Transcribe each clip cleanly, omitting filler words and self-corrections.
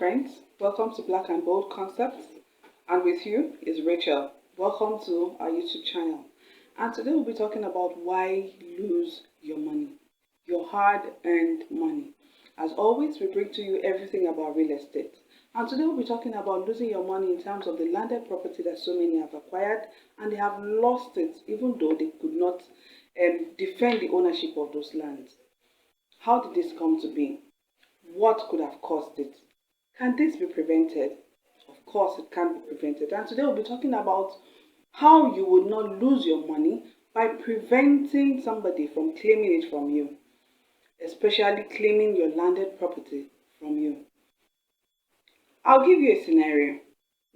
friends, welcome to Black and Bold Concepts, and with you is Rachel. Welcome to our YouTube channel. And today we'll be talking about why lose your money, your hard-earned money. As always, we bring to you everything about real estate. And today we'll be talking about losing your money in terms of the landed property that so many have acquired and they have lost it even though they could not defend the ownership of those lands. How did this come to be? What could have caused it? Can this be prevented? Of course, it can be prevented. And today we'll be talking about how you would not lose your money by preventing somebody from claiming it from you, especially claiming your landed property from you. I'll give you a scenario,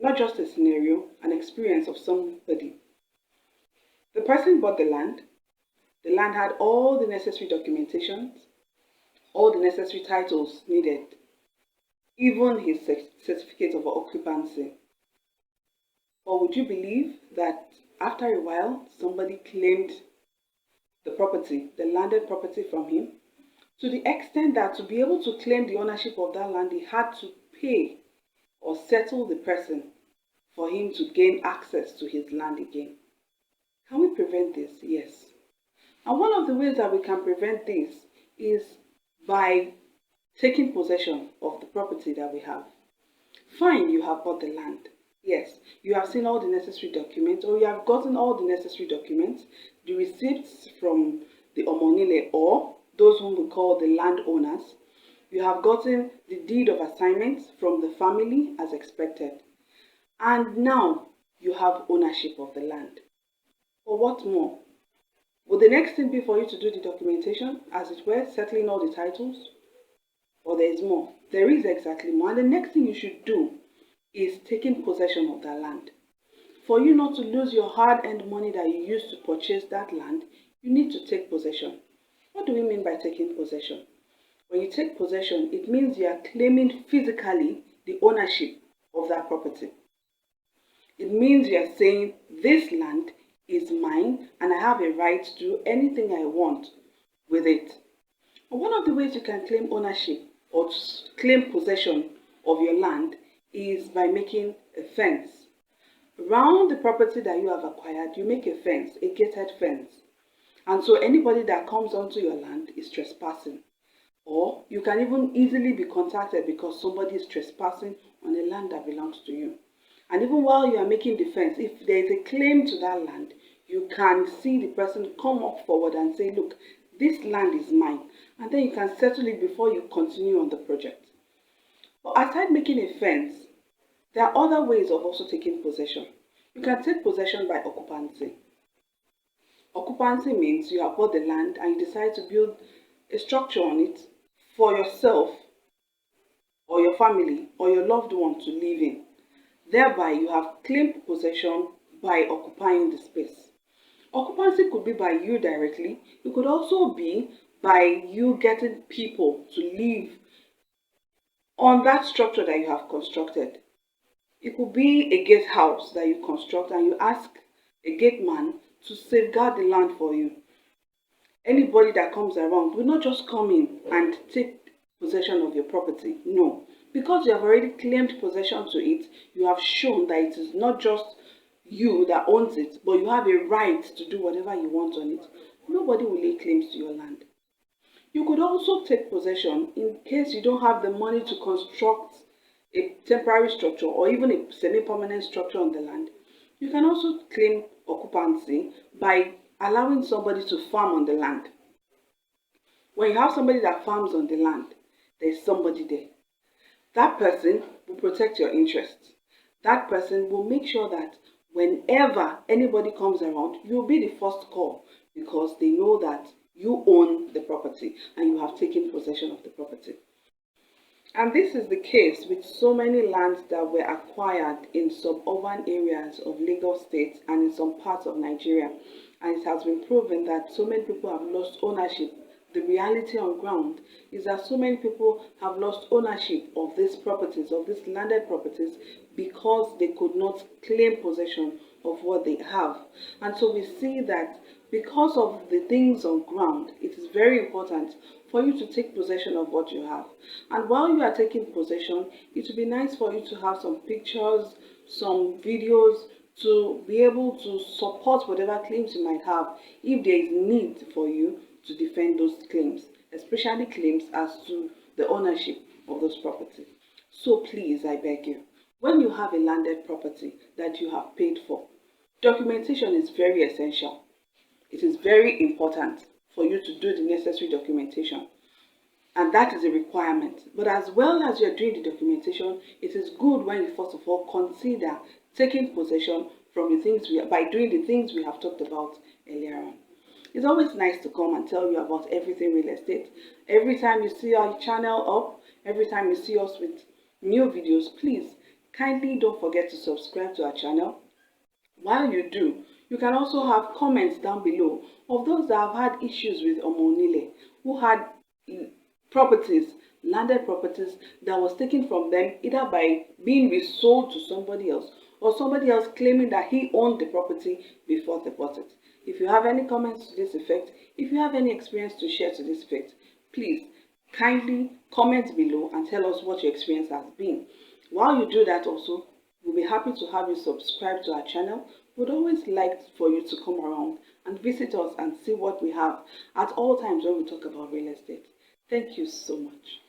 not just a scenario, an experience of somebody. The person bought the land had all the necessary documentations, all the necessary titles needed, even his certificate of occupancy. But would you believe that after a while, somebody claimed the property, the landed property from him, to the extent that to be able to claim the ownership of that land, he had to pay or settle the person for him to gain access to his land again. Can we prevent this? Yes. And one of the ways that we can prevent this is by taking possession of the property that we have. Fine, you have bought the land. Yes, you have seen all the necessary documents, or you have gotten all the necessary documents, the receipts from the Omonile, or those whom we call the landowners. You have gotten the deed of assignment from the family as expected. And now you have ownership of the land. But what more? Would the next thing be for you to do the documentation, as it were, settling all the titles? Or there is more? There is exactly more. And the next thing you should do is taking possession of that land. For you not to lose your hard-earned money that you used to purchase that land, you need to take possession. What do we mean by taking possession? When you take possession, it means you are claiming physically the ownership of that property. It means you are saying, this land is mine and I have a right to do anything I want with it. And one of the ways you can claim ownership or to claim possession of your land is by making a fence. Around the property that you have acquired, you make a fence, a gated fence. And so anybody that comes onto your land is trespassing. Or you can even easily be contacted because somebody is trespassing on a land that belongs to you. And even while you are making the fence, if there is a claim to that land, you can see the person come up forward and say, look, this land is mine. And then you can settle it before you continue on the project. But aside making a fence, there are other ways of also taking possession. You can take possession by occupancy. Occupancy means you have bought the land and you decide to build a structure on it for yourself or your family or your loved one to live in. Thereby, you have claimed possession by occupying the space. Occupancy could be by you directly. It could also be by you getting people to live on that structure that you have constructed. It could be a gate house that you construct and you ask a gate man to safeguard the land for you. Anybody that comes around will not just come in and take possession of your property. No. Because you have already claimed possession to it, you have shown that it is not just you that owns it, but you have a right to do whatever you want on it. Nobody will lay claims to your land. You could also take possession in case you don't have the money to construct a temporary structure or even a semi-permanent structure on the land. You can also claim occupancy by allowing somebody to farm on the land. When you have somebody that farms on the land, there is somebody there. That person will protect your interests. That person will make sure that whenever anybody comes around, you'll be the first call because they know that you own the property and you have taken possession of the property. And this is the case with so many lands that were acquired in suburban areas of Lagos State and in some parts of Nigeria. And it has been proven that so many people have lost ownership. The reality on ground is that so many people have lost ownership of these properties, of these landed properties, because they could not claim possession of what they have. And so we see that because of the things on ground, it is very important for you to take possession of what you have. And while you are taking possession, it would be nice for you to have some pictures, some videos to be able to support whatever claims you might have if there is need for you to defend those claims, especially claims as to the ownership of those property. So please, I beg you, when you have a landed property that you have paid for, documentation is very essential. It is very important for you to do the necessary documentation, and that is a requirement. But as well as you're doing the documentation, it is good when you first of all consider taking possession from the things by doing the things we have talked about earlier on. It's always nice to come and tell you about everything real estate. Every time you see our channel up, every time you see us with new videos, please kindly don't forget to subscribe to our channel. While you do, you can also have comments down below of those that have had issues with Omonile, who had properties, landed properties that was taken from them either by being resold to somebody else or somebody else claiming that he owned the property before they bought it. If you have any comments to this effect, if you have any experience to share to this effect, please kindly comment below and tell us what your experience has been. While you do that also, we'll be happy to have you subscribe to our channel. We'd always like for you to come around and visit us and see what we have at all times when we talk about real estate. Thank you so much.